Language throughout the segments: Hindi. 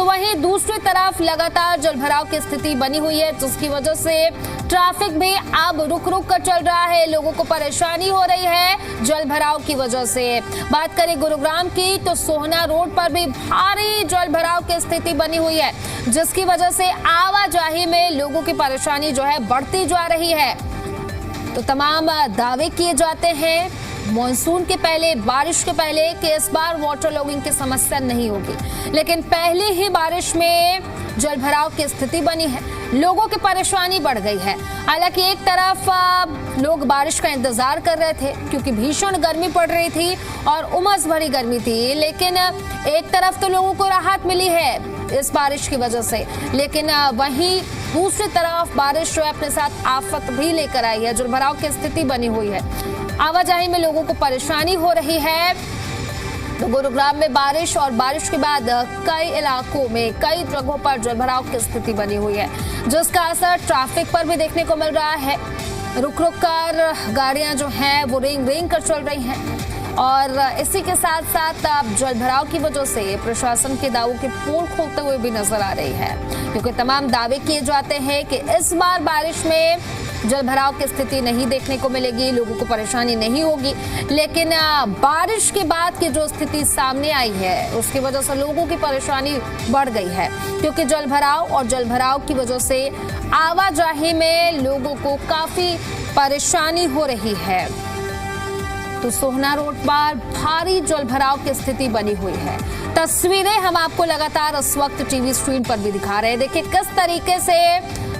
वहीं दूसरी तरफ लगातार जलभराव की स्थिति बनी हुई है, जिसकी वजह से ट्रैफिक भी अब रुक रुक कर चल रहा है। लोगों को परेशानी हो रही है जलभराव की वजह से। बात करें गुरुग्राम की तो सोहना रोड पर भी भारी जलभराव की स्थिति बनी हुई है, जिसकी वजह से आवाजाही में लोगों की परेशानी जो है बढ़ती जा रही है। तो तमाम दावे किए जाते हैं मॉनसून के पहले, बारिश के पहले, कि इस बार वाटर लॉगिंग की समस्या नहीं होगी, लेकिन पहले ही बारिश में जलभराव की स्थिति बनी है, लोगों की परेशानी बढ़ गई है। हालांकि एक तरफ लोग बारिश का इंतजार कर रहे थे क्योंकि भीषण गर्मी पड़ रही थी और उमस भरी गर्मी थी, लेकिन एक तरफ तो लोगों को राहत मिली है इस बारिश की वजह से, लेकिन वहीं दूसरी तरफ बारिश जो है अपने साथ आफत भी लेकर आई है। जलभराव की स्थिति बनी हुई है, आवाजाही में लोगों को परेशानी हो रही है। तो गुरुग्राम में बारिश और बारिश के बाद कई इलाकों में कई जगहों पर जलभराव की स्थिति बनी हुई है, जिसका असर ट्रैफिक पर भी देखने को मिल रहा है। रुक रुक कर गाड़ियां जो हैं वो रेंग रेंग कर चल रही हैं और इसी के साथ साथ अब जलभराव की वजह से प्रशासन के दावों की पोल खोलते हुए भी नजर आ रही है, क्योंकि तमाम दावे किए जाते हैं कि इस बार बारिश में जलभराव की स्थिति नहीं देखने को मिलेगी, लोगों को परेशानी नहीं होगी। लेकिन बारिश के बाद की जो स्थिति सामने आई है उसकी वजह से लोगों की परेशानी बढ़ गई है, क्योंकि जलभराव की वजह से आवाजाही में लोगों को काफी परेशानी हो रही है। तो सोहना रोड पर भारी जलभराव की स्थिति बनी हुई है। तस्वीरें हम आपको लगातार इस वक्त टीवी स्क्रीन पर भी दिखा रहे हैं। देखिए किस तरीके से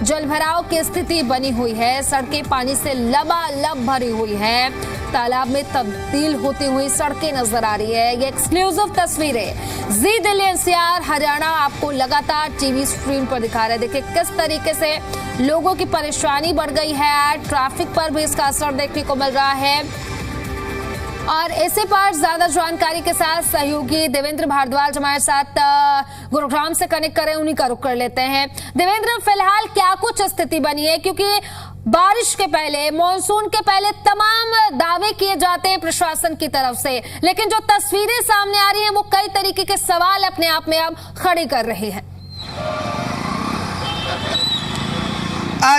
जलभराव की स्थिति बनी हुई है। सड़कें पानी से लबालब भरी हुई है, तालाब में तब्दील होती हुई सड़कें नजर आ रही है। ये एक्सक्लूसिव तस्वीरें जी दिल्ली एनसीआर हरियाणा आपको लगातार टीवी स्क्रीन पर दिखा रहे हैं। देखिए किस तरीके से लोगों की परेशानी बढ़ गई है, ट्रैफिक पर भी इसका असर देखने को मिल रहा है। और इसी पर ज्यादा जानकारी के साथ सहयोगी देवेंद्र भारद्वाज हमारे साथ गुरुग्राम से कनेक्ट करें, उन्हीं का रुख कर लेते हैं। देवेंद्र, फिलहाल क्या कुछ स्थिति बनी है, क्योंकि बारिश के पहले, मॉनसून के पहले तमाम दावे किए जाते हैं प्रशासन की तरफ से, लेकिन जो तस्वीरें सामने आ रही हैं वो कई तरीके के सवाल अपने आप में अब खड़े कर रही हैं।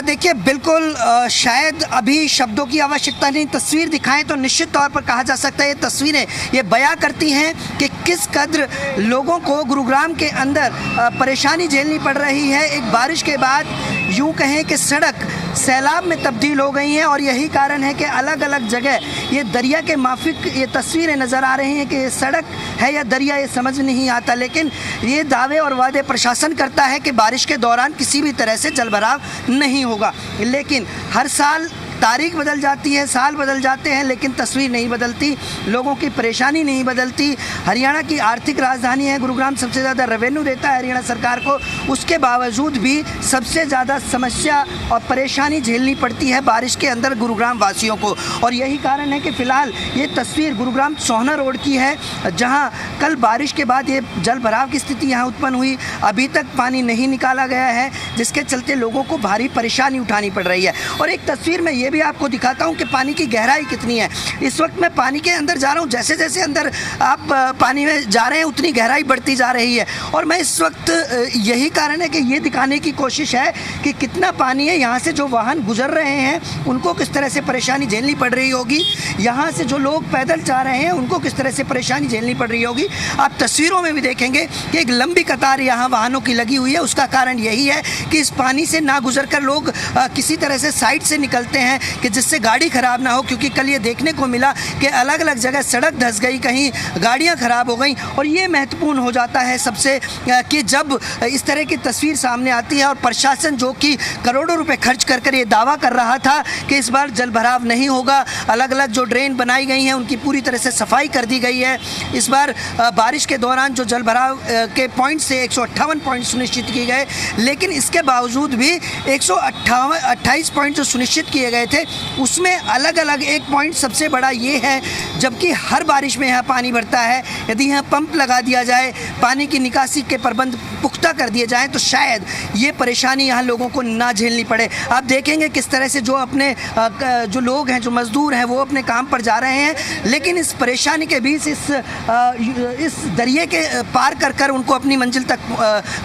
देखिए बिल्कुल शायद अभी शब्दों की आवश्यकता नहीं, तस्वीर दिखाएं तो निश्चित तौर पर कहा जा सकता है ये तस्वीरें ये बयां करती हैं कि किस कद्र लोगों को गुरुग्राम के अंदर परेशानी झेलनी पड़ रही है। एक बारिश के बाद यूं कहें कि सड़क सैलाब में तब्दील हो गई हैं और यही कारण है कि अलग अलग जगह ये दरिया के माफिक ये तस्वीरें नज़र आ रही हैं कि ये सड़क है या दरिया, ये समझ नहीं आता। लेकिन ये दावे और वादे प्रशासन करता है कि बारिश के दौरान किसी भी तरह से जलभराव नहीं होगा, लेकिन हर साल तारीख बदल जाती है, साल बदल जाते हैं, लेकिन तस्वीर नहीं बदलती, लोगों की परेशानी नहीं बदलती। हरियाणा की आर्थिक राजधानी है गुरुग्राम, सबसे ज़्यादा रेवेन्यू देता है हरियाणा सरकार को, उसके बावजूद भी सबसे ज़्यादा समस्या और परेशानी झेलनी पड़ती है बारिश के अंदर गुरुग्राम वासियों को। और यही कारण है कि फ़िलहाल ये तस्वीर गुरुग्राम सोहना रोड की है, जहाँ कल बारिश के बाद ये जल भराव की स्थिति यहाँ उत्पन्न हुई। अभी तक पानी नहीं निकाला गया है, जिसके चलते लोगों को भारी परेशानी उठानी पड़ रही है। और एक तस्वीर में ये भी आपको दिखाता हूं कि पानी की गहराई कितनी है। इस वक्त मैं पानी के अंदर जा रहा हूं, जैसे जैसे अंदर आप पानी में जा रहे हैं उतनी गहराई बढ़ती जा रही है। और मैं इस वक्त यही कारण है कि ये दिखाने की कोशिश है कि कितना पानी है। यहाँ से जो वाहन गुजर रहे हैं उनको किस तरह से परेशानी झेलनी पड़ रही होगी, यहाँ से जो लोग पैदल जा रहे हैं उनको किस तरह से परेशानी झेलनी पड़ रही होगी। आप तस्वीरों में भी देखेंगे कि एक लंबी कतार यहाँ वाहनों की लगी हुई है। उसका कारण यही है कि इस पानी से ना गुजर कर लोग किसी तरह से साइड से निकलते हैं कि जिससे गाड़ी खराब ना हो, क्योंकि कल ये देखने को मिला कि अलग अलग जगह सड़क धंस गई, कहीं गाड़ियां खराब हो गई। और ये महत्वपूर्ण हो जाता है सबसे कि जब इस तरह की तस्वीर सामने आती है और प्रशासन जो कि करोड़ों रुपए खर्च कर ये दावा कर रहा था कि इस बार जल भराव नहीं होगा, अलग अलग जो ड्रेन बनाई गई हैं उनकी पूरी तरह से सफाई कर दी गई है। इस बार बारिश के दौरान जो जल भराव के पॉइंट से 158 पॉइंट सुनिश्चित किए गए, लेकिन इसके बावजूद भी 128 पॉइंट जो सुनिश्चित किए गए थे उसमें अलग अलग एक पॉइंट सबसे बड़ा ये है, जबकि हर बारिश में यहाँ पानी भरता है, यदि यहाँ पंप लगा दिया जाए, पानी की निकासी के प्रबंध पुख्ता कर दिए जाएं तो शायद ये परेशानी यहाँ लोगों को ना झेलनी पड़े। आप देखेंगे किस तरह से जो अपने जो लोग हैं, जो मज़दूर हैं, वो अपने काम पर जा रहे हैं, लेकिन इस परेशानी के बीच इस दरिया के पार कर उनको अपनी मंजिल तक,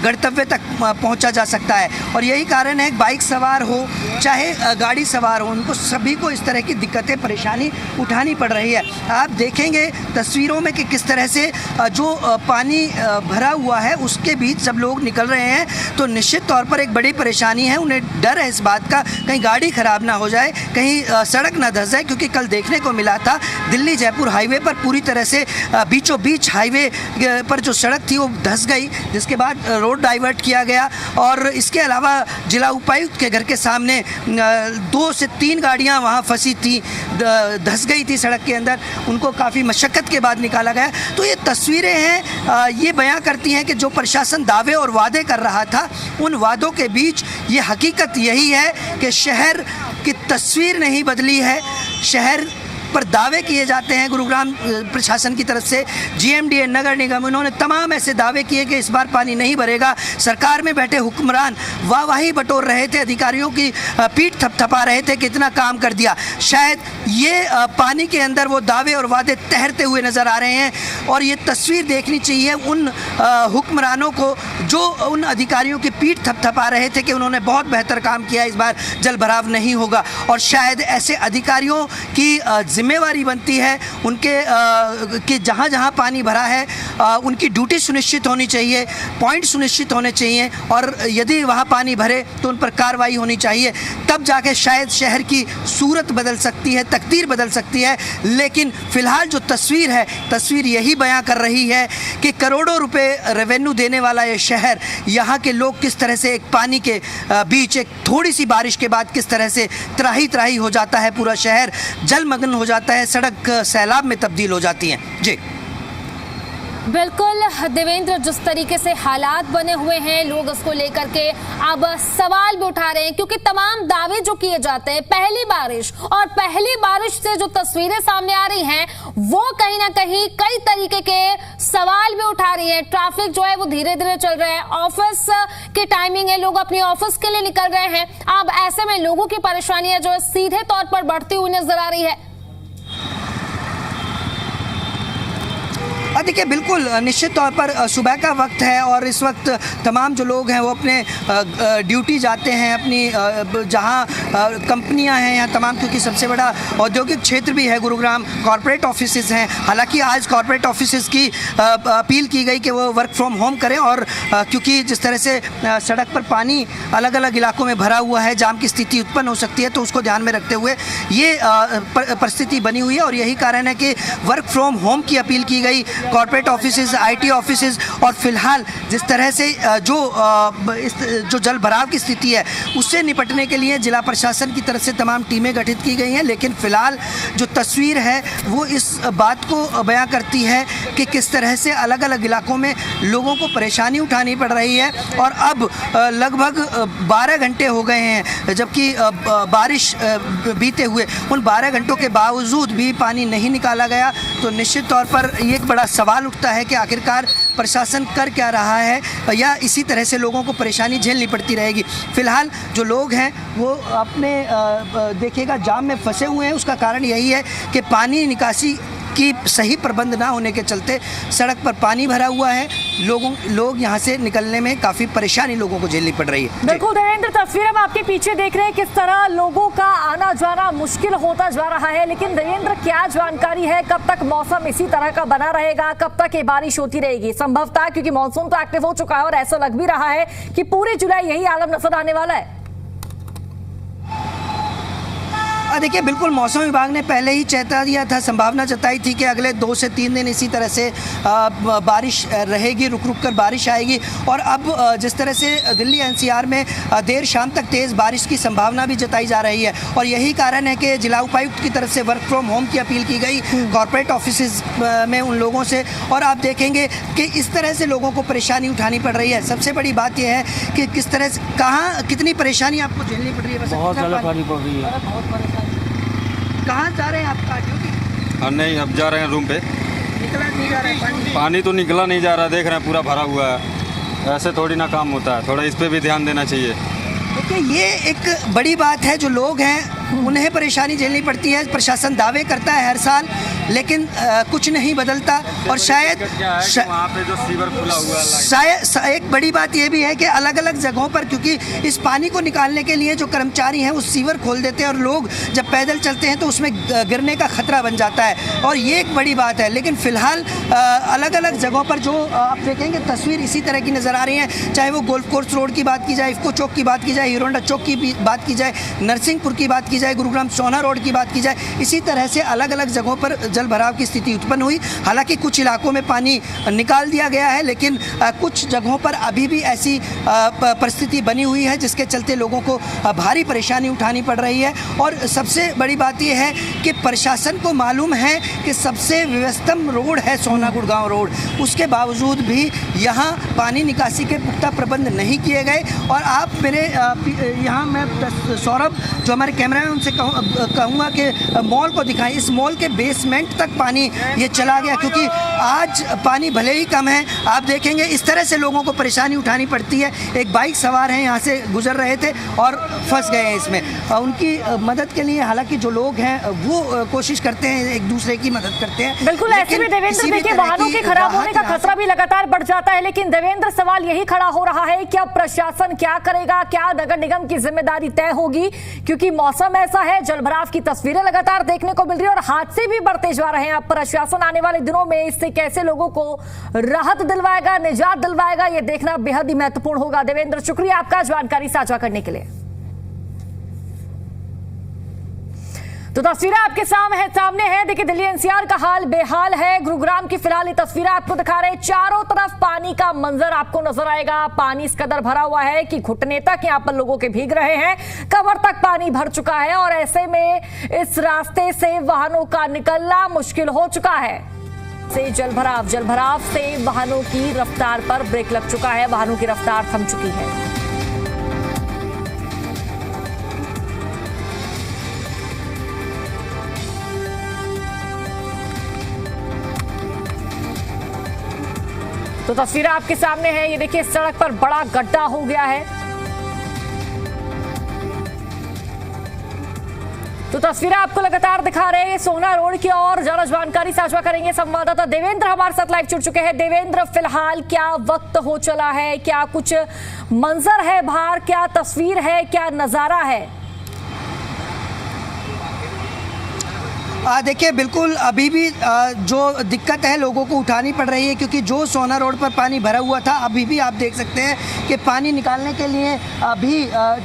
गंतव्य तक पहुंचा जा सकता है। और यही कारण है, बाइक सवार हो चाहे गाड़ी सवार हो, उनको सभी को इस तरह की दिक्कतें, परेशानी उठानी पड़ रही है। आप देखेंगे तस्वीरों में कि किस तरह से जो पानी भरा हुआ है उसके बीच जब लोग निकल रहे हैं तो निश्चित तौर पर एक बड़ी परेशानी है। उन्हें डर है इस बात का कहीं गाड़ी ख़राब ना हो जाए, कहीं सड़क ना धंस जाए, क्योंकि कल देखने को मिला था दिल्ली जयपुर हाईवे पर पूरी तरह से बीचों बीच हाईवे पर जो सड़क थी वो धंस गई, जिसके बाद रोड डाइवर्ट किया गया। और इसके अलावा जिला उपायुक्त के घर के सामने 2 से 3 गाड़ियां वहां फंसी थी, धंस गई थी सड़क के अंदर, उनको काफ़ी मशक्क़त के बाद निकाला गया। तो ये तस्वीरें हैं, ये बयां करती हैं कि जो प्रशासन दावे और वादे कर रहा था, उन वादों के बीच ये हकीकत यही है कि शहर की तस्वीर नहीं बदली है। शहर पर दावे किए जाते हैं गुरुग्राम प्रशासन की तरफ से, जीएमडीए, नगर निगम, उन्होंने तमाम ऐसे दावे किए कि इस बार पानी नहीं भरेगा। सरकार में बैठे हुक्मरान वाहवाही बटोर रहे थे, अधिकारियों की पीठ थपथपा रहे थे कि इतना काम कर दिया। शायद ये पानी के अंदर वो दावे और वादे तैरते हुए नज़र आ रहे हैं। और ये तस्वीर देखनी चाहिए उन हुक्मरानों को जो उन अधिकारियों की पीठ थपथपा रहे थे कि उन्होंने बहुत बेहतर काम किया, इस बार जल भराव नहीं होगा। और शायद ऐसे अधिकारियों की जिम्मेवारी बनती है उनके कि जहाँ जहाँ पानी भरा है उनकी ड्यूटी सुनिश्चित होनी चाहिए, पॉइंट सुनिश्चित होने चाहिए, और यदि वहाँ पानी भरे तो उन पर कार्रवाई होनी चाहिए। तब जाके शायद शहर की सूरत बदल सकती है, तकदीर बदल सकती है। लेकिन फ़िलहाल जो तस्वीर है, तस्वीर यही बयां कर रही है कि करोड़ों रुपए रेवेन्यू देने वाला ये शहर, यहाँ के लोग किस तरह से एक पानी के बीच, एक थोड़ी सी बारिश के बाद किस तरह से त्राही त्राही हो जाता है, पूरा शहर जलमग्न हो जाता है, सड़क सैलाब में तब्दील हो जाती हैं। जी बिल्कुल देवेंद्र, जिस तरीके से हालात बने हुए हैं, लोग इसको लेकर के अब सवाल भी उठा रहे हैं, क्योंकि तमाम दावे जो किए जाते हैं, पहली बारिश से जो तस्वीरें सामने आ रही हैं वो कहीं ना कहीं कई तरीके के सवाल भी उठा रही है। ट्रैफिक जो है वो धीरे धीरे चल रहा है, ऑफिस की टाइमिंग है, लोग अपने ऑफिस के लिए निकल रहे हैं। अब ऐसे में लोगों की परेशानियां जो है सीधे तौर पर बढ़ती हुई नजर आ रही है। देखिए, बिल्कुल निश्चित तौर पर सुबह का वक्त है और इस वक्त तमाम जो लोग हैं वो अपने ड्यूटी जाते हैं, अपनी जहां कंपनियां हैं यहाँ तमाम, क्योंकि सबसे बड़ा औद्योगिक क्षेत्र भी है गुरुग्राम, कॉरपोरेट ऑफिसेज हैं। हालांकि आज कॉरपोरेट ऑफिसेज की अपील की गई कि वो वर्क फ्रॉम होम करें, और क्योंकि जिस तरह से सड़क पर पानी अलग अलग इलाकों में भरा हुआ है, जाम की स्थिति उत्पन्न हो सकती है, तो उसको ध्यान में रखते हुए ये परिस्थिति बनी हुई है। और यही कारण है कि वर्क फ्रॉम होम की अपील की गई कॉर्पोरेट ऑफिसेज, आईटी ऑफिसेज। और फिलहाल जिस तरह से जो जल भराव की स्थिति है उससे निपटने के लिए जिला प्रशासन की तरफ से तमाम टीमें गठित की गई हैं। लेकिन फिलहाल जो तस्वीर है वो इस बात को बयां करती है कि किस तरह से अलग अलग इलाकों में लोगों को परेशानी उठानी पड़ रही है। और अब लगभग 12 घंटे हो गए हैं, जबकि बारिश बीते हुए उन 12 घंटों के बावजूद भी पानी नहीं निकाला गया। तो निश्चित तौर पर ये एक बड़ा सवाल उठता है कि आखिरकार प्रशासन कर क्या रहा है, या इसी तरह से लोगों को परेशानी झेलनी पड़ती रहेगी। फिलहाल जो लोग हैं वो अपने देखिएगा जाम में फंसे हुए हैं। उसका कारण यही है कि पानी निकासी की सही प्रबंध ना होने के चलते सड़क पर पानी भरा हुआ है, लोग यहाँ से निकलने में काफ़ी परेशानी लोगों को झेलनी पड़ रही है। बिल्कुल देवेंद्र, तस्वीर हम आपके पीछे देख रहे हैं किस तरह लोगों का आना जाना मुश्किल होता जा रहा है। लेकिन देवेंद्र, क्या जानकारी है, कब तक मौसम इसी तरह का बना रहेगा, कब तक ये बारिश होती रहेगी? संभवतः क्योंकि मानसून तो एक्टिव हो चुका है और ऐसा लग भी रहा है कि पूरे जुलाई यही आलम नजर आने वाला है। देखिए, बिल्कुल मौसम विभाग ने पहले ही चेता दिया था, संभावना जताई थी कि अगले 2 से 3 दिन इसी तरह से बारिश रहेगी, रुक रुक कर बारिश आएगी। और अब जिस तरह से दिल्ली एनसीआर में देर शाम तक तेज़ बारिश की संभावना भी जताई जा रही है। और यही कारण है कि जिला उपायुक्त की तरफ से वर्क फ्रॉम होम की अपील की गई कॉर्पोरेट ऑफिसेज में उन लोगों से। और आप देखेंगे कि इस तरह से लोगों को परेशानी उठानी पड़ रही है। सबसे बड़ी बात यह है कि किस तरह से कहाँ कितनी परेशानी आपको झेलनी पड़ रही है? बहुत ज़्यादा पानी पड़ रही है। कहाँ जा रहे हैं आपका ड्यूटी? नहीं, अब जा रहे हैं रूम पे। निकला नहीं जा रहा है पानी? पानी तो निकला नहीं जा रहा, देख रहे हैं पूरा भरा हुआ है। ऐसे थोड़ी ना काम होता है, थोड़ा इस पे भी ध्यान देना चाहिए। देखिए ये एक बड़ी बात है, जो लोग हैं उन्हें परेशानी झेलनी पड़ती है। प्रशासन दावे करता है हर साल, लेकिन कुछ नहीं बदलता। और शायद वहाँ पे जो सीवर खुला हुआ है, शायद एक बड़ी बात यह भी है कि अलग अलग जगहों पर, क्योंकि इस पानी को निकालने के लिए जो कर्मचारी हैं वो सीवर खोल देते हैं और लोग जब पैदल चलते हैं तो उसमें गिरने का खतरा बन जाता है, और ये एक बड़ी बात है। लेकिन फिलहाल अलग अलग जगहों पर जो आप देखेंगे तस्वीर इसी तरह की नज़र आ रही है, चाहे वो गोल्फ कोर्स रोड की बात की जाए, इफ्को चौक की बात की जाए, हीरो होंडा चौक की बात की जाए, नरसिंहपुर की बात की जाए, गुरुग्राम सोना रोड की बात की जाए, इसी तरह से अलग अलग जगहों पर जल भराव की स्थिति उत्पन्न हुई। हालांकि कुछ इलाकों में पानी निकाल दिया गया है, लेकिन कुछ जगहों पर अभी भी ऐसी परिस्थिति बनी हुई है जिसके चलते लोगों को भारी परेशानी उठानी पड़ रही है। और सबसे बड़ी बात यह है कि प्रशासन को मालूम है कि सबसे व्यस्तम रोड है सोना गुड़गांव रोड, उसके बावजूद भी यहाँ पानी निकासी के पुख्ता प्रबंध नहीं किए गए। और आप मेरे यहाँ मैं सौरभ जो हमारे कैमरा में उनसे कहूँगा कि मॉल को दिखाएं। इस मॉल के बेसमेंट तक पानी ये चला गया, क्योंकि आज पानी भले ही कम है, आप देखेंगे इस तरह से लोगों को परेशानी उठानी पड़ती है। एक बाइक सवार हैं, यहाँ से गुजर रहे थे और फंस गए हैं इसमें। उनकी मदद के लिए हालांकि जो लोग हैं वो कोशिश करते हैं, एक दूसरे की मदद करते हैं। बिल्कुल ऐसे में देवेंद्र देखिए वाहनों के खराब होने का खतरा भी लगातार बढ़ जाता है। लेकिन देवेंद्र सवाल यही खड़ा हो रहा है कि अब प्रशासन क्या करेगा, क्या नगर निगम की जिम्मेदारी तय होगी, क्योंकि मौसम ऐसा है, जलभराव की तस्वीरें लगातार देखने को मिल रही है और हादसे भी बढ़ते जा रहे हैं। अब प्रशासन आने वाले दिनों में इससे कैसे लोगों को राहत दिलवाएगा, निजात दिलवाएगा, यह देखना बेहद ही महत्वपूर्ण होगा। देवेंद्र शुक्रिया आपका जानकारी साझा करने के लिए। तो तस्वीरें आपके सामने है। देखिए दिल्ली एनसीआर का हाल बेहाल है। गुरुग्राम की फिलहाल ये तस्वीरें आपको दिखा रहे हैं। चारों तरफ पानी का मंजर आपको नजर आएगा। पानी इस कदर भरा हुआ है कि घुटने तक यहाँ पर लोगों के भीग रहे हैं, कमर तक पानी भर चुका है और ऐसे में इस रास्ते से वाहनों का निकलना मुश्किल हो चुका है। से जलभराव से वाहनों की रफ्तार पर ब्रेक लग चुका है, वाहनों की रफ्तार थम चुकी है। तो तस्वीरें आपके सामने है। ये देखिए सड़क पर बड़ा गड्ढा हो गया है। तो तस्वीरें आपको लगातार दिखा रहे हैं सोना रोड की और ज्यादा जानकारी साझा करेंगे संवाददाता देवेंद्र हमारे साथ लाइव जुड़ चुके हैं। देवेंद्र फिलहाल क्या वक्त हो चला है, क्या कुछ मंजर है बाहर, क्या तस्वीर है, क्या नजारा है? देखिए बिल्कुल अभी भी जो दिक्कत है लोगों को उठानी पड़ रही है, क्योंकि जो सोना रोड पर पानी भरा हुआ था अभी भी आप देख सकते हैं कि पानी निकालने के लिए अभी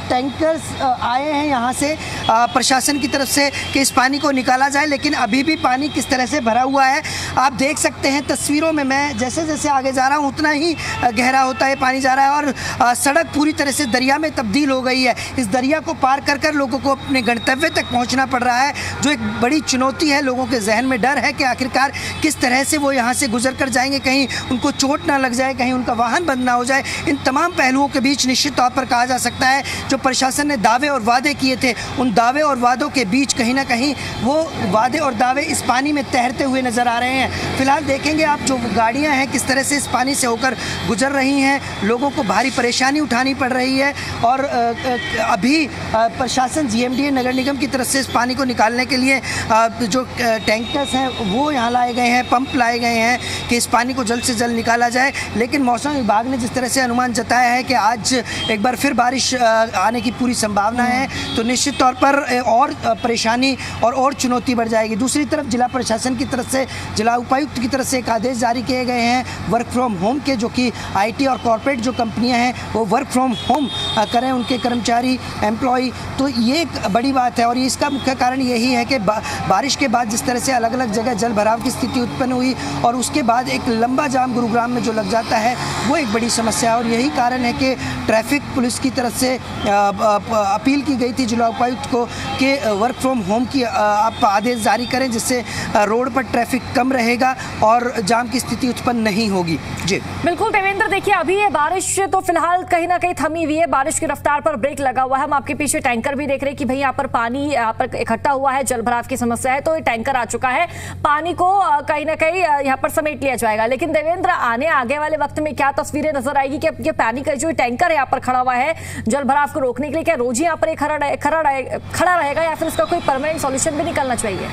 टैंकर्स आए हैं यहाँ से प्रशासन की तरफ से कि इस पानी को निकाला जाए, लेकिन अभी भी पानी किस तरह से भरा हुआ है आप देख सकते हैं तस्वीरों में। मैं जैसे जैसे आगे जा रहा हूँ उतना ही गहरा होता है पानी जा रहा है और सड़क पूरी तरह से दरिया में तब्दील हो गई है। इस दरिया को पार कर कर लोगों को अपने गंतव्य तक पहुँचना पड़ रहा है, जो एक बड़ी चुनौती है। लोगों के जहन में डर है कि आखिरकार किस तरह से वो यहाँ से गुजर कर जाएंगे, कहीं उनको चोट ना लग जाए, कहीं उनका वाहन बंद ना हो जाए। इन तमाम पहलुओं के बीच निश्चित तौर पर कहा जा सकता है जो प्रशासन ने दावे और वादे किए थे, उन दावे और वादों के बीच कहीं ना कहीं वो वादे और दावे इस पानी में तैरते हुए नजर आ रहे हैं। फिलहाल देखेंगे आप जो गाड़ियाँ हैं किस तरह से इस पानी से होकर गुजर रही हैं, लोगों को भारी परेशानी उठानी पड़ रही है। और अभी प्रशासन जीएमडीए नगर निगम की तरफ से इस पानी को निकालने के लिए जो टैंकर्स हैं वो यहाँ लाए गए हैं, पंप लाए गए हैं कि इस पानी को जल्द से जल्द निकाला जाए। लेकिन मौसम विभाग ने जिस तरह से अनुमान जताया है कि आज एक बार फिर बारिश आने की पूरी संभावना है, तो निश्चित तौर पर और परेशानी और चुनौती बढ़ जाएगी। दूसरी तरफ जिला प्रशासन की तरफ से, जिला उपायुक्त की तरफ से एक आदेश जारी किए गए हैं वर्क फ्रॉम होम के, जो कि आईटी और कॉरपोरेट जो कंपनियां हैं वो वर्क फ्रॉम होम करें, उनके कर्मचारी एम्प्लॉय। तो ये एक बड़ी बात है और इसका मुख्य कारण यही है कि बारिश के बाद जिस तरह से अलग अलग जगह जल भराव की स्थिति उत्पन्न हुई और उसके बाद एक लंबा जाम गुरुग्राम में जो लग जाता है वो एक बड़ी समस्या है। और यही कारण है कि ट्रैफिक पुलिस की तरफ से अपील की गई थी जिला उपायुक्त को कि वर्क फ्रॉम होम की आप आदेश जारी करें, जिससे रोड पर ट्रैफिक कम रहेगा और जाम की स्थिति उत्पन्न नहीं होगी। जी बिल्कुल देवेंद्र, देखिए अभी ये बारिश तो फिलहाल कहीं ना कहीं थमी हुई है, बारिश की रफ्तार पर ब्रेक लगा हुआ है। हम आपके पीछे टैंकर भी देख रहे हैं कि भाई यहाँ पर पानी यहाँ पर इकट्ठा हुआ है, जल भराव की समस्या है। है तो ये टैंकर आ चुका है, पानी को कहीं ना कहीं यहाँ पर समेट लिया जाएगा। लेकिन देवेंद्र, आगे वाले वक्त में क्या तस्वीरें नजर आएगी कि ये पानी का जो टैंकर यहाँ पर खड़ा हुआ है जल भराव को रोकने के लिए, क्या रोज ही यहाँ पर खड़ा रहेगा या फिर इसका कोई परमानेंट सॉल्यूशन भी निकलना चाहिए?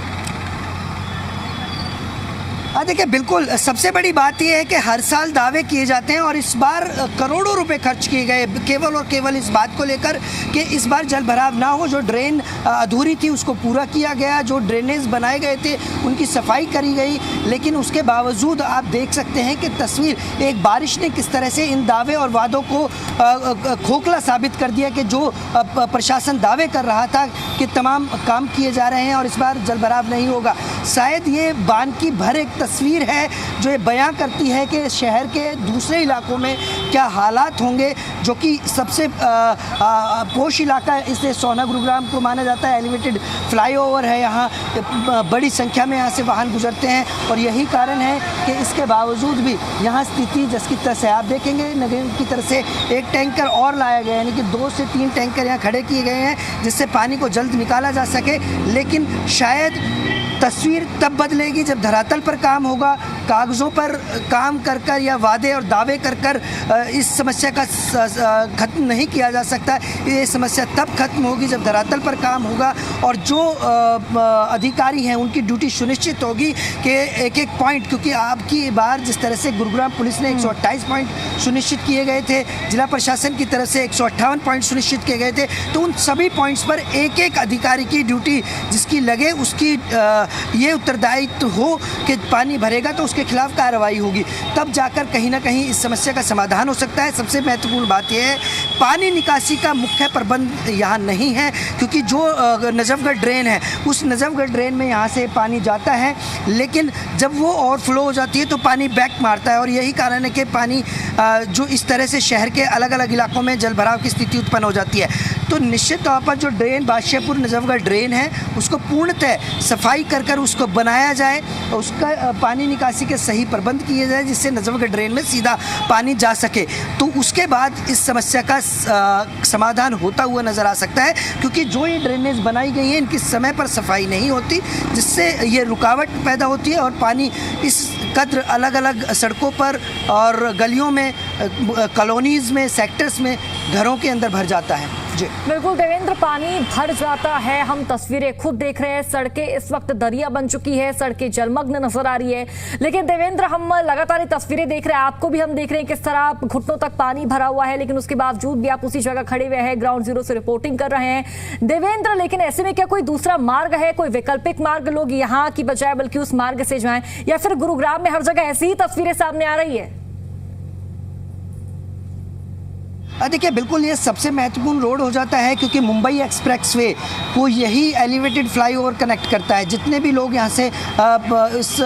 देखिए, बिल्कुल सबसे बड़ी बात यह है कि हर साल दावे किए जाते हैं और इस बार करोड़ों रुपए खर्च किए गए केवल और केवल इस बात को लेकर कि इस बार जल भराव ना हो। जो ड्रेन अधूरी थी उसको पूरा किया गया, जो ड्रेनेज बनाए गए थे उनकी सफाई करी गई, लेकिन उसके बावजूद आप देख सकते हैं कि तस्वीर एक बारिश ने किस तरह से इन दावे और वादों को खोखला साबित कर दिया कि जो प्रशासन दावे कर रहा था कि तमाम काम किए जा रहे हैं और इस बार जल भराव नहीं होगा। शायद ये बांध की भर एक तस्वीर है जो ये बयां करती है कि शहर के दूसरे इलाकों में क्या हालात होंगे, जो कि सबसे पोश इलाका इसलिए सोना गुरुग्राम को माना जाता है। एलिवेटेड फ्लाईओवर है, यहाँ बड़ी संख्या में यहाँ से वाहन गुजरते हैं और यही कारण है कि इसके बावजूद भी यहाँ स्थिति जिसकी तरह से आप देखेंगे नगर की तरफ से एक टैंकर और लाया गया, यानी कि 2 से 3 टैंकर यहाँ खड़े किए गए हैं जिससे पानी को जल्द निकाला जा सके। लेकिन शायद तस्वीर तब बदलेगी जब धरातल पर काम होगा। कागज़ों पर काम कर कर या वादे और दावे कर कर इस समस्या का ख़त्म नहीं किया जा सकता। ये समस्या तब खत्म होगी जब धरातल पर काम होगा और जो अधिकारी हैं उनकी ड्यूटी सुनिश्चित होगी कि एक एक पॉइंट, क्योंकि आपकी बार जिस तरह से गुरुग्राम पुलिस ने 128 पॉइंट सुनिश्चित किए गए थे, जिला प्रशासन की तरफ से 158 पॉइंट सुनिश्चित किए गए थे, तो उन सभी पॉइंट्स पर एक एक अधिकारी की ड्यूटी जिसकी लगे उसकी ये उत्तरदायित्व हो कि पानी भरेगा तो उसके खिलाफ कार्रवाई होगी, तब जाकर कहीं ना कहीं इस समस्या का समाधान हो सकता है। सबसे महत्वपूर्ण बात यह है पानी निकासी का मुख्य प्रबंध यहाँ नहीं है, क्योंकि जो नजफगढ़ ड्रेन है उस नजफगढ़ ड्रेन में यहाँ से पानी जाता है, लेकिन जब वो ओवरफ्लो हो जाती है तो पानी बैक मारता है और यही कारण है कि पानी जो इस तरह से शहर के अलग अलग इलाकों में जल भराव की स्थिति उत्पन्न हो जाती है। तो निश्चित तौर पर जो ड्रेन बादशाहपुर नजफगढ़ ड्रेन है उसको पूर्णतः सफाई कर कर उसको बनाया जाए, उसका पानी निकासी के सही प्रबंध किए जाए जिससे नजफगढ़ ड्रेन में सीधा पानी जा सके, तो उसके बाद इस समस्या का समाधान होता हुआ नज़र आ सकता है। क्योंकि जो ये ड्रेनेज बनाई गई है इनकी समय पर सफाई नहीं होती, जिससे ये रुकावट पैदा होती है और पानी इस कद्र अलग अलग सड़कों पर और गलियों में, कॉलोनीज़ में, सेक्टर्स में, घरों के अंदर भर जाता है। जी बिल्कुल देवेंद्र, पानी भर जाता है, हम तस्वीरें खुद देख रहे हैं, सड़कें इस वक्त दरिया बन चुकी है, सड़कें जलमग्न नजर आ रही है। लेकिन देवेंद्र, हम लगातार ये तस्वीरें देख रहे हैं, आपको भी हम देख रहे हैं किस तरह घुटनों तक पानी भरा हुआ है, लेकिन उसके बावजूद भी आप उसी जगह खड़े हुए हैं, ग्राउंड जीरो से रिपोर्टिंग कर रहे हैं। देवेंद्र, लेकिन ऐसे में क्या कोई दूसरा मार्ग है, कोई वैकल्पिक मार्ग लोग यहाँ की बजाय बल्कि उस मार्ग से जाएं, या फिर गुरुग्राम में हर जगह ऐसी ही तस्वीरें सामने आ रही है? देखिए, बिल्कुल ये सबसे महत्वपूर्ण रोड हो जाता है क्योंकि मुंबई एक्सप्रेसवे को यही एलिवेटेड फ्लाईओवर कनेक्ट करता है। जितने भी लोग यहाँ से इस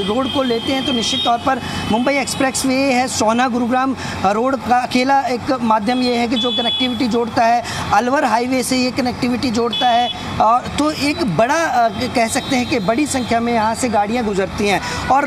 रोड को लेते हैं तो निश्चित तौर पर मुंबई एक्सप्रेसवे है, सोना गुरुग्राम रोड का अकेला एक माध्यम ये है कि जो कनेक्टिविटी जोड़ता है, अलवर हाईवे से ये कनेक्टिविटी जोड़ता है, और तो एक बड़ा कह सकते हैं कि बड़ी संख्या में यहाँ से गाड़ियाँ गुजरती हैं और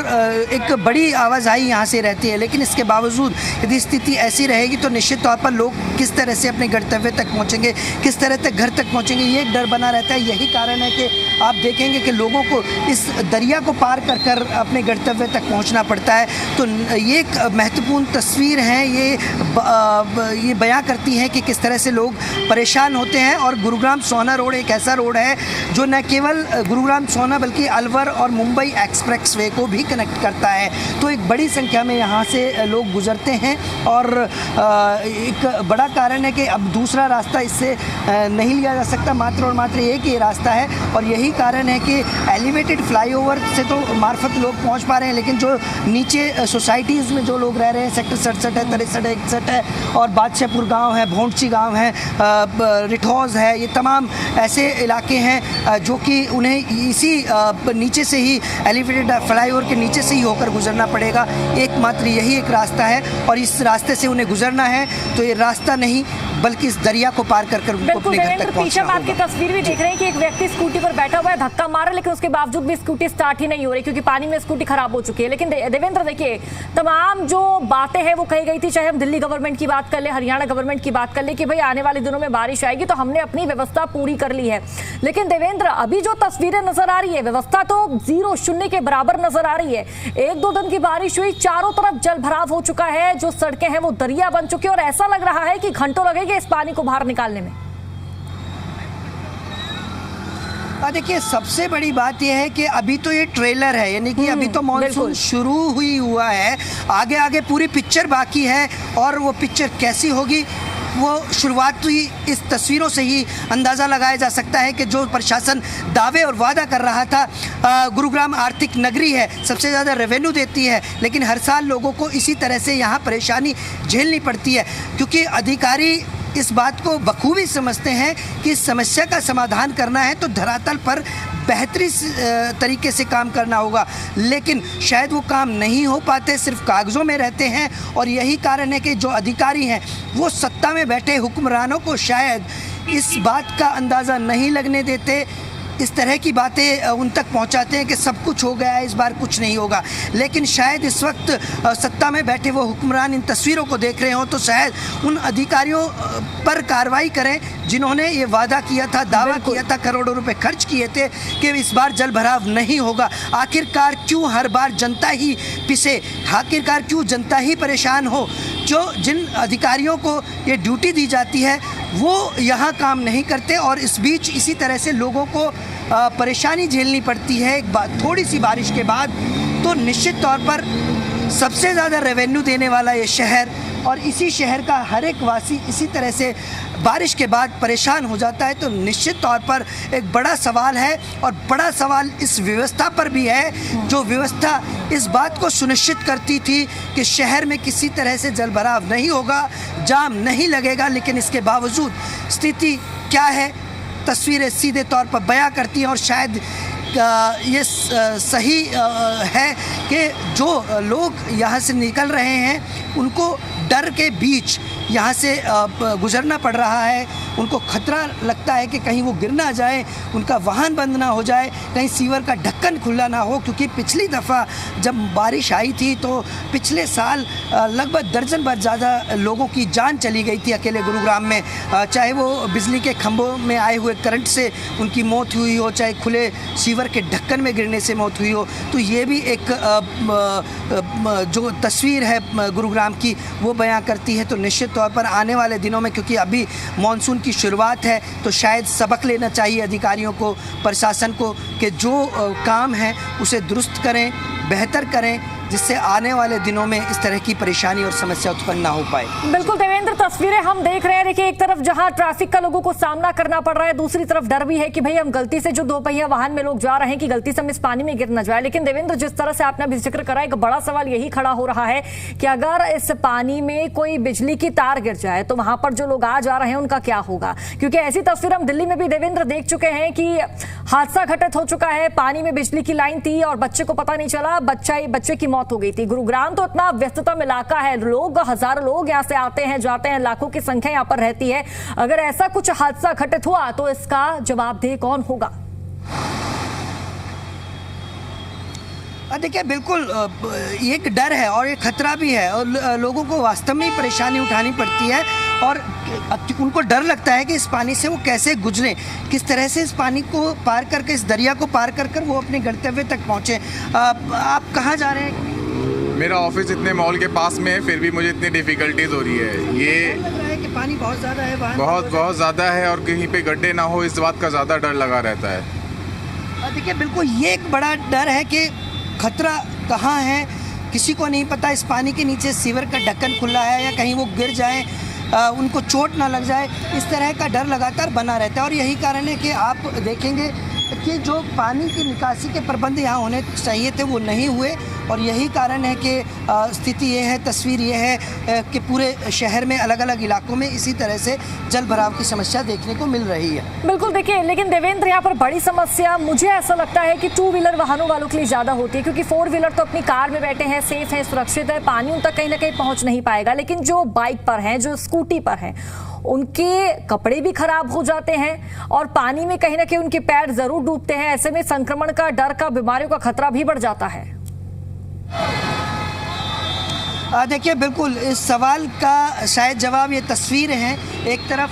एक बड़ी आवाजाही यहाँ से रहती है। लेकिन इसके बावजूद यदि स्थिति ऐसी रहेगी तो निश्चित तौर पर लोग किस तरह से अपने गंतव्य तक पहुंचेंगे, किस तरह तक घर तक पहुंचेंगे, ये एक डर बना रहता है। यही कारण है कि आप देखेंगे कि लोगों को इस दरिया को पार कर कर अपने गंतव्य तक पहुंचना पड़ता है। तो ये एक महत्वपूर्ण तस्वीर है, ये बयां करती है कि किस तरह से लोग परेशान होते हैं। और गुरुग्राम सोना रोड एक ऐसा रोड है जो न केवल गुरुग्राम सोना बल्कि अलवर और मुंबई एक्सप्रेसवे को भी कनेक्ट करता है। तो एक बड़ी संख्या में यहाँ से लोग गुजरते हैं और एक बड़ा कारण है कि अब दूसरा रास्ता इससे नहीं लिया जा सकता, मात्र और मात्र एक ही रास्ता है। और यही कारण है कि एलिवेटेड फ्लाईओवर से तो मार्फत लोग पहुंच पा रहे हैं, लेकिन जो नीचे सोसाइटीज़ में जो लोग रह रहे हैं, सेक्टर 67 है, 63 है, 61 है और बादशाहपुर गांव है, भोंडची गांव है, रिठौज है, ये तमाम ऐसे इलाके हैं जो कि उन्हें इसी नीचे से ही एलिवेटेड फ्लाईओवर के नीचे से ही होकर गुजरना पड़ेगा। एकमात्र यही एक रास्ता है और इस रास्ते से उन्हें उन्हें गुजरना है तो ये रास्ता नहीं बल्कि इस दरिया को पार कर उनको बिल्कुल अपने घर देवेंद्र, तक पीछे पहुंचना हम आपकी होगा। तस्वीर भी देख रहे हैं कि एक व्यक्ति स्कूटी पर बैठा हुआ है, धक्का मारा, लेकिन उसके बावजूद भी स्कूटी स्टार्ट ही नहीं हो रही क्योंकि पानी में स्कूटी खराब हो चुकी है। लेकिन देवेंद्र देखिए, तमाम जो बातें हैं वो कही गई थी, चाहे हम दिल्ली गवर्नमेंट की बात कर ले, हरियाणा गवर्नमेंट की बात कर ले कि भाई आने वाले दिनों में बारिश आएगी तो हमने अपनी व्यवस्था पूरी कर ली है। लेकिन देवेंद्र, अभी जो तस्वीरें नजर आ रही है, व्यवस्था तो जीरो, शून्य के बराबर नजर आ रही है। 1-2 दिन की बारिश हुई, चारों तरफ जल भराव हो चुका है, जो सड़कें हैं वो दरिया बन चुकी है और ऐसा लग रहा है कि घंटों लगेंगे इस पानी को बाहर निकालने में। देखिए, सबसे बड़ी बात यह है कि अभी तो ये ट्रेलर है, यानी कि अभी तो मॉनसून शुरू हुआ है, आगे आगे पूरी पिक्चर बाकी है और वो पिक्चर कैसी होगी वो शुरुआती इस तस्वीरों से ही अंदाज़ा लगाया जा सकता है कि जो प्रशासन दावे और वादा कर रहा था। गुरुग्राम आर्थिक नगरी है, सबसे ज़्यादा रेवेन्यू देती है, लेकिन हर साल लोगों को इसी तरह से यहाँ परेशानी झेलनी पड़ती है क्योंकि अधिकारी इस बात को बखूबी समझते हैं कि इस समस्या का समाधान करना है तो धरातल पर बेहतरी तरीके से काम करना होगा, लेकिन शायद वो काम नहीं हो पाते, सिर्फ कागज़ों में रहते हैं। और यही कारण है कि जो अधिकारी हैं वो सत्ता में बैठे हुक्मरानों को शायद इस बात का अंदाज़ा नहीं लगने देते, इस तरह की बातें उन तक पहुंचाते हैं कि सब कुछ हो गया है, इस बार कुछ नहीं होगा। लेकिन शायद इस वक्त सत्ता में बैठे वो हुक्मरान इन तस्वीरों को देख रहे हों तो शायद उन अधिकारियों पर कार्रवाई करें जिन्होंने ये वादा किया था, दावा किया था, करोड़ों रुपए खर्च किए थे कि इस बार जल भराव नहीं होगा। आखिरकार क्यों हर बार जनता ही पिसे, आखिरकार क्यों जनता ही परेशान हो? जिन अधिकारियों को ये ड्यूटी दी जाती है वो यहाँ काम नहीं करते और इस बीच इसी तरह से लोगों को परेशानी झेलनी पड़ती है। एक बात, थोड़ी सी बारिश के बाद तो निश्चित तौर पर सबसे ज़्यादा रेवेन्यू देने वाला ये शहर और इसी शहर का हर एक वासी इसी तरह से बारिश के बाद परेशान हो जाता है। तो निश्चित तौर पर एक बड़ा सवाल है और बड़ा सवाल इस व्यवस्था पर भी है, जो व्यवस्था इस बात को सुनिश्चित करती थी कि शहर में किसी तरह से जल भराव नहीं होगा, जाम नहीं लगेगा, लेकिन इसके बावजूद स्थिति क्या है तस्वीरें सीधे तौर पर बयां करती हैं। और शायद ये सही है कि जो लोग यहाँ से निकल रहे हैं उनको डर के बीच यहाँ से गुजरना पड़ रहा है, उनको खतरा लगता है कि कहीं वो गिर ना जाए, उनका वाहन बंद ना हो जाए, कहीं सीवर का ढक्कन खुला ना हो। क्योंकि पिछली दफ़ा जब बारिश आई थी तो पिछले साल लगभग दर्जन भर ज़्यादा लोगों की जान चली गई थी अकेले गुरुग्राम में, चाहे वो बिजली के खंभों में आए हुए करंट से उनकी मौत हुई हो, चाहे खुले सीवर के ढक्कन में गिरने से मौत हुई हो। तो ये भी एक जो तस्वीर है गुरुग्राम की वो बयां करती है। तो निश्चित तौर पर आने वाले दिनों में, क्योंकि अभी मॉनसून की शुरुआत है, तो शायद सबक लेना चाहिए अधिकारियों को, प्रशासन को कि जो काम है उसे दुरुस्त करें, बेहतर करें, जिससे आने वाले दिनों में इस तरह की परेशानी और समस्या उत्पन्न ना हो पाए। बिल्कुल देवेंद्र, तस्वीरें हम देख रहे हैं। देखिए, एक तरफ जहां ट्रैफिक का लोगों को सामना करना पड़ रहा है, दूसरी तरफ डर भी है कि भाई हम गलती से जो 2 पहिया वाहन में लोग जा रहे हैं कि गलती से हम इस पानी में गिर न जाए। लेकिन देवेंद्र, जिस तरह से आपने अभी जिक्र करा, एक बड़ा सवाल यही खड़ा हो रहा है कि अगर इस पानी में कोई बिजली की तार गिर जाए तो वहां पर जो लोग आ जा रहे हैं उनका क्या होगा? क्योंकि ऐसी तस्वीर हम दिल्ली में भी देवेंद्र देख चुके हैं कि हादसा घटित हो चुका है, पानी में बिजली की लाइन थी और बच्चे को पता नहीं चला, बच्चे की मौत हो गई थी। गुरुग्राम तो इतना व्यस्ततम इलाका है, लोग, हजारों लोग यहाँ से आते हैं जाते हैं, लाखों की संख्या यहाँ पर रहती है। अगर ऐसा कुछ हादसा घटित हुआ तो इसका जवाबदेह कौन होगा? देखिए, बिल्कुल ये एक डर है और ये खतरा भी है और लोगों को वास्तव में परेशानी उठानी पड़ती है और उनको डर लगता है कि इस पानी से वो कैसे गुजरें, किस तरह से इस पानी को पार करके, इस दरिया को पार कर वो अपने गंतव्य तक पहुँचे। आप कहाँ जा रहे हैं? मेरा ऑफिस इतने मॉल के पास में है, फिर भी मुझे इतनी डिफ़िकल्टीज हो रही है। ये लग रहा है कि पानी बहुत ज़्यादा है, बहुत ज़्यादा है और कहीं पे गड्ढे ना हो, इस बात का ज़्यादा डर लगा रहता है। देखिए, बिल्कुल ये एक बड़ा डर है कि खतरा कहाँ है किसी को नहीं पता। इस पानी के नीचे सीवर का ढक्कन खुला है या कहीं वो गिर जाए, उनको चोट ना लग जाए, इस तरह का डर लगातार बना रहता है। और यही कारण है कि आप देखेंगे कि जो पानी की निकासी के प्रबंध यहाँ होने चाहिए थे वो नहीं हुए, और यही कारण है कि स्थिति ये है, तस्वीर ये है कि पूरे शहर में अलग अलग इलाकों में इसी तरह से जल भराव की समस्या देखने को मिल रही है। बिल्कुल, देखिए, लेकिन देवेंद्र, यहाँ पर बड़ी समस्या मुझे ऐसा लगता है कि 2 व्हीलर वाहनों वालों के लिए ज़्यादा होती है, क्योंकि 4 व्हीलर तो अपनी कार में बैठे हैं, सेफ है, सुरक्षित है, पानी उन तक कहीं ना कहीं पहुँच नहीं पाएगा। लेकिन जो बाइक पर हैं, जो स्कूटी पर हैं, उनके कपड़े भी खराब हो जाते हैं और पानी में कहीं ना कहीं उनके पैर जरूर डूबते हैं। ऐसे में संक्रमण का डर का, बीमारियों का खतरा भी बढ़ जाता है। देखिए, बिल्कुल इस सवाल का शायद जवाब ये तस्वीर है। एक तरफ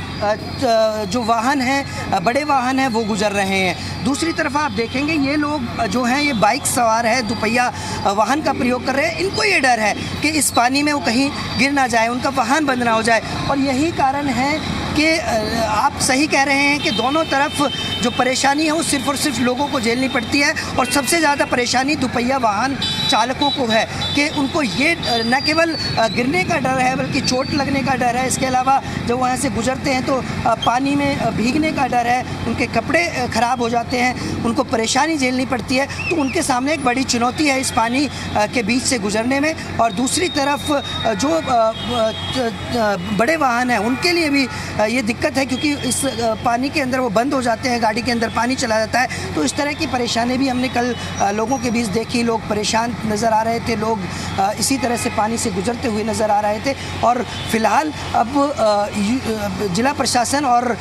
जो वाहन हैं, बड़े वाहन हैं, वो गुजर रहे हैं, दूसरी तरफ आप देखेंगे ये लोग जो हैं, ये बाइक सवार है, दुपहिया वाहन का प्रयोग कर रहे हैं। इनको ये डर है कि इस पानी में वो कहीं गिर ना जाए, उनका वाहन बंद ना हो जाए। और यही कारण है कि आप सही कह रहे हैं कि दोनों तरफ जो परेशानी है वो सिर्फ और सिर्फ लोगों को झेलनी पड़ती है, और सबसे ज़्यादा परेशानी दुपहिया वाहन चालकों को है कि उनको ये न केवल गिरने का डर है बल्कि चोट लगने का डर है। इसके अलावा जब वहाँ से गुजरते हैं तो पानी में भीगने का डर है, उनके कपड़े ख़राब हो जाते हैं, उनको परेशानी झेलनी पड़ती है। तो उनके सामने एक बड़ी चुनौती है इस पानी के बीच से गुजरने में। और दूसरी तरफ जो बड़े वाहन हैं उनके लिए भी ये दिक्कत है, क्योंकि इस पानी के अंदर वो बंद हो जाते हैं, गाड़ी के अंदर पानी चला जाता है। तो इस तरह की परेशानी भी हमने कल लोगों के बीच देखी। लोग परेशान नज़र आ रहे थे, लोग इसी तरह से पानी से गुजरते हुए नज़र आ रहे थे। और फिलहाल अब जिला प्रशासन और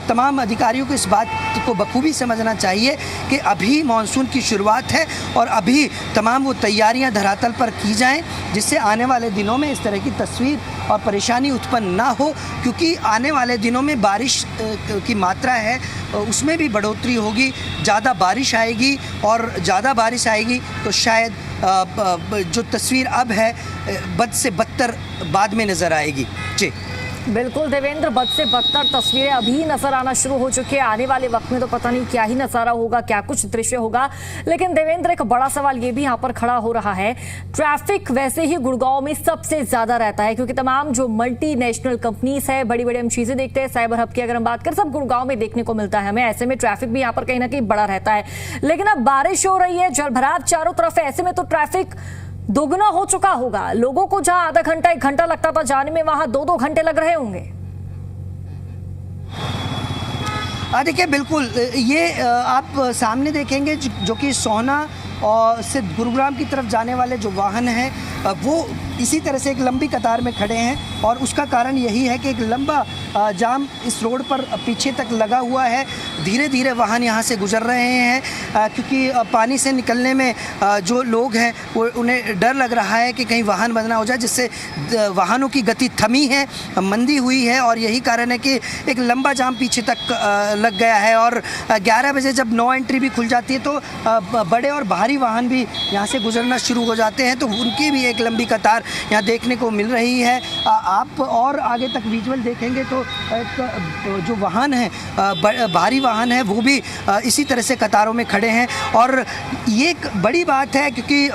तमाम अधिकारियों को इस बात को बखूबी समझना चाहिए कि अभी मानसून की शुरुआत है और अभी तमाम वो तैयारियां धरातल पर की जाएं, जिससे आने वाले दिनों में इस तरह की तस्वीर और परेशानी उत्पन्न ना हो। क्योंकि आने वाले दिनों में बारिश की मात्रा है, उसमें भी बढ़ोतरी होगी, ज़्यादा बारिश आएगी, और ज़्यादा बारिश आएगी तो शायद जो तस्वीर अब है बद से बदतर बाद में नज़र आएगी। जी बिल्कुल देवेंद्र, बद से बदतर तस्वीरें अभी नजर आना शुरू हो चुकी है। आने वाले वक्त में तो पता नहीं क्या ही नजारा होगा, क्या कुछ दृश्य होगा। लेकिन देवेंद्र, एक बड़ा सवाल ये भी यहाँ पर खड़ा हो रहा है। ट्रैफिक वैसे ही गुड़गांव में सबसे ज्यादा रहता है, क्योंकि तमाम जो मल्टीनेशनल कंपनीज है, बड़ी बड़ी हम चीजें देखते हैं, साइबर हब की अगर हम बात करें, सब गुड़गांव में देखने को मिलता है हमें। ऐसे में ट्रैफिक भी यहाँ पर कहीं ना कहीं बड़ा रहता है। लेकिन अब बारिश हो रही है, जलभराव चारों तरफ है, ऐसे में तो ट्रैफिक दोगुना हो चुका होगा। लोगों को जहां आधा घंटा 1 घंटा लगता था जाने में, वहां 2-2 घंटे लग रहे होंगे। देखिए, बिल्कुल ये आप सामने देखेंगे जो कि सोहना और से गुरुग्राम की तरफ जाने वाले जो वाहन हैं वो इसी तरह से एक लंबी कतार में खड़े हैं। और उसका कारण यही है कि एक लंबा जाम इस रोड पर पीछे तक लगा हुआ है। धीरे धीरे वाहन यहाँ से गुजर रहे हैं, क्योंकि पानी से निकलने में जो लोग हैं वो उन्हें डर लग रहा है कि कहीं वाहन बंद ना हो जाए, जिससे वाहनों की गति थमी है, मंदी हुई है। और यही कारण है कि एक लंबा जाम पीछे तक लग गया है। और 11 बजे जब नो एंट्री भी खुल जाती है तो बड़े और भारी वाहन भी यहाँ से गुजरना शुरू हो जाते हैं, तो उनकी भी एक लंबी कतार यहाँ देखने को मिल रही है। आप और आगे तक विजुअल देखेंगे तो एक जो वाहन है, भारी वाहन है, वो भी इसी तरह से कतारों में खड़े हैं। और ये एक बड़ी बात है, क्योंकि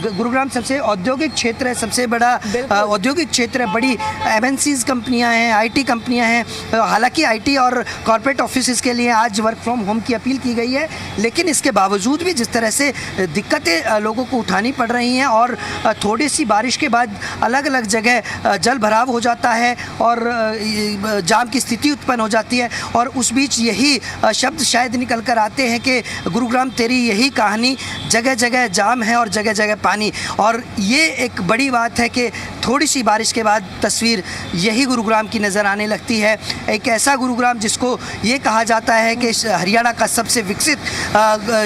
गुरुग्राम सबसे औद्योगिक क्षेत्र है, सबसे बड़ा औद्योगिक क्षेत्र है, बड़ी MNCs कंपनियां हैं, IT कंपनियां हैं। हालांकि IT और कॉर्पोरेट ऑफिस के लिए आज वर्क फ्रॉम होम की अपील की गई है, लेकिन इसके बावजूद भी जिस तरह से दिक्कतें लोगों को उठानी पड़ रही हैं, और थोड़ी सी बारिश के बाद अलग अलग जगह जल भराव हो जाता है और जाम की स्थिति उत्पन्न हो जाती है। और उस बीच यही शब्द शायद निकल कर आते हैं कि गुरुग्राम तेरी यही कहानी, जगह जगह जाम है और जगह जगह पानी। और ये एक बड़ी बात है कि थोड़ी सी बारिश के बाद तस्वीर यही गुरुग्राम की नज़र आने लगती है। एक ऐसा गुरुग्राम जिसको ये कहा जाता है कि हरियाणा का सबसे विकसित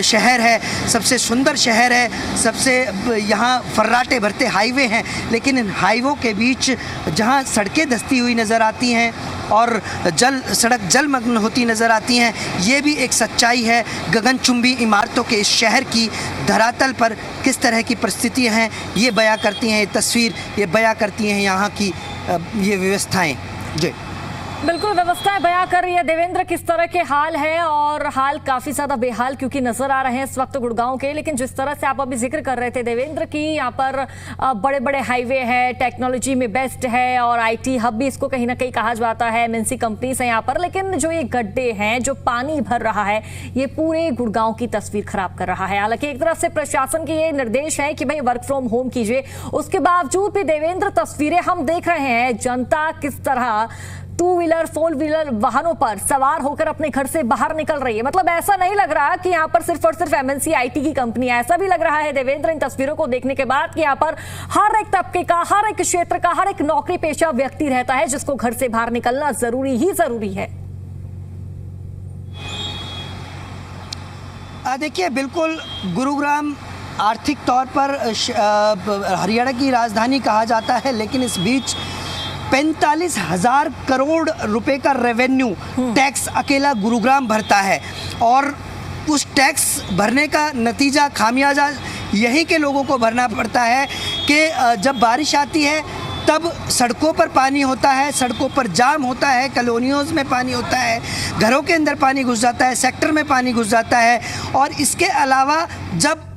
शहर है, सबसे सुंदर शहर है, सबसे यहाँ फर्राटे भरते हाईवे हैं, लेकिन इन हाईवों के बीच जहाँ सड़कें धंसती हुई नज़र आती हैं और सड़क जलमग्न होती नज़र आती हैं, ये भी एक सच्चाई है। गगनचुंबी इमारतों के इस शहर की धरातल पर किस तरह की परिस्थितियाँ हैं, ये बयां करती हैं ये तस्वीर, ये बयां करती हैं यहाँ की ये व्यवस्थाएं। जी बिल्कुल व्यवस्थाएं बयां कर रही है देवेंद्र किस तरह के हाल है, और हाल काफी ज्यादा बेहाल क्योंकि नजर आ रहे हैं इस वक्त गुड़गांव के। लेकिन जिस तरह से आप अभी जिक्र कर रहे थे देवेंद्र की, यहाँ पर बड़े बड़े हाईवे है, टेक्नोलॉजी में बेस्ट है और आईटी हब भी इसको कहीं ना कहीं कहा जाता है, एमएनसी कंपनीज है यहाँ पर। लेकिन जो ये गड्ढे हैं, जो पानी भर रहा है, ये पूरे गुड़गांव की तस्वीर खराब कर रहा है। हालांकि एक तरफ से प्रशासन के ये निर्देश है कि भाई वर्क फ्रॉम होम कीजिए, उसके बावजूद भी देवेंद्र तस्वीरें हम देख रहे हैं जनता किस तरह 2 व्हीलर 4 व्हीलर वाहनों पर सवार होकर अपने घर से बाहर निकल रही है। मतलब ऐसा नहीं लग रहा कि यहाँ पर सिर्फ और सिर्फ एमएनसी आईटी की कंपनी है, ऐसा भी लग रहा है देवेंद्र इन तस्वीरों को देखने के बाद कि यहाँ पर हर एक तबके का, हर एक क्षेत्र का, हर एक नौकरी पेशा व्यक्ति रहता है जिसको घर से बाहर निकलना जरूरी ही जरूरी है। देखिए बिल्कुल गुरुग्राम आर्थिक तौर पर हरियाणा की राजधानी कहा जाता है, लेकिन इस बीच 45,000 करोड़ रुपए का रेवेन्यू टैक्स अकेला गुरुग्राम भरता है। और उस टैक्स भरने का नतीजा, खामियाजा यहीं के लोगों को भरना पड़ता है कि जब बारिश आती है तब सड़कों पर पानी होता है, सड़कों पर जाम होता है, कॉलोनियों में पानी होता है, घरों के अंदर पानी घुस जाता है, सेक्टर में पानी घुस जाता है। और इसके अलावा जब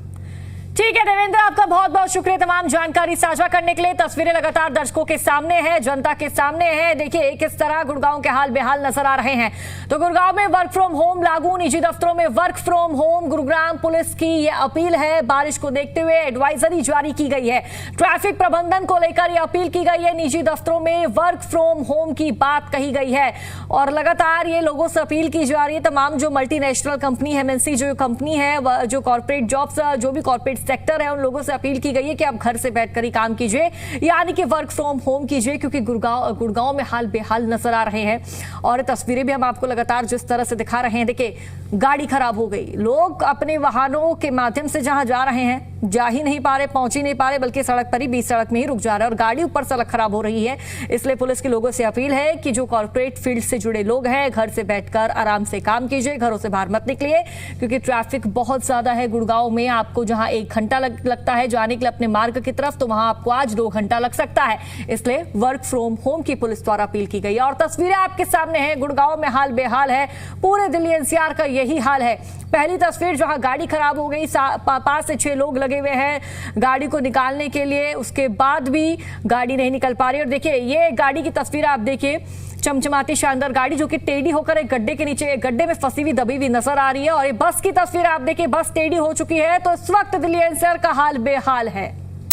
ठीक है देवेंद्र, आपका बहुत बहुत शुक्रिया तमाम जानकारी साझा करने के लिए। तस्वीरें लगातार दर्शकों के सामने है, जनता के सामने है। देखिए किस तरह गुड़गांव के हाल बेहाल नजर आ रहे हैं। तो गुड़गांव में वर्क फ्रॉम होम लागू, निजी दफ्तरों में work from home. Gurugram police की यह अपील है, बारिश को देखते हुए एडवाइजरी जारी की गई है। ट्रैफिक प्रबंधन को लेकर यह अपील की गई है, निजी दफ्तरों में वर्क फ्रॉम होम की बात कही गई है। और लगातार ये लोगों से अपील की जा रही है, तमाम जो मल्टीनेशनल कंपनी है, एमएनसी जो कंपनी है, जो कॉर्पोरेट जॉब्स, जो भी कॉर्पोरेट सेक्टर है, उन लोगों से अपील की गई है कि आप घर से बैठकर ही काम कीजिए, यानी कि वर्क फ्रॉम होम कीजिए, क्योंकि गुड़गांव में हाल बेहाल नजर आ रहे हैं। और तस्वीरें भी हम आपको लगातार जिस तरह से दिखा रहे हैं, देखिए गाड़ी खराब हो गई, लोग अपने वाहनों के माध्यम से जहां जा रहे हैं जा ही नहीं पा रहे, पहुंच ही नहीं पा रहे, बल्कि सड़क पर ही, बीच सड़क में ही रुक जा रहे हैं और गाड़ी ऊपर सड़क खराब हो रही है। इसलिए पुलिस के लोगों से अपील है कि जो कॉर्पोरेट फील्ड से जुड़े लोग हैं, घर से बैठकर आराम से काम कीजिए, घरों से बाहर मत निकलिए, क्योंकि ट्रैफिक बहुत ज्यादा है गुड़गांव में। आपको जहां 1 घंटा लगता है जाने के लिए अपने मार्ग की तरफ, तो वहां आपको आज 2 घंटा लग सकता है। इसलिए वर्क फ्रॉम होम की पुलिस द्वारा अपील की गई है। और तस्वीरें आपके सामने हैं, गुड़गांव में हाल बेहाल है, पूरे दिल्ली एनसीआर का यही हाल है। पहली तस्वीर जहां गाड़ी खराब हो गई, 5 से 6 लोग लगे हुए हैं गाड़ी को निकालने के लिए, उसके बाद भी गाड़ी नहीं निकल पा रही। और देखिए ये गाड़ी की तस्वीर आप देखिए, चमचमाती शानदार गाड़ी जो कि टेढ़ी होकर एक गड्ढे के नीचे, गड्ढे में फंसी हुई दबी हुई नजर आ रही है। और ये बस की तस्वीर आप देखिए, बस टेढ़ी हो चुकी है। तो इस वक्त दिल्ली एनसीआर का हाल बेहाल है।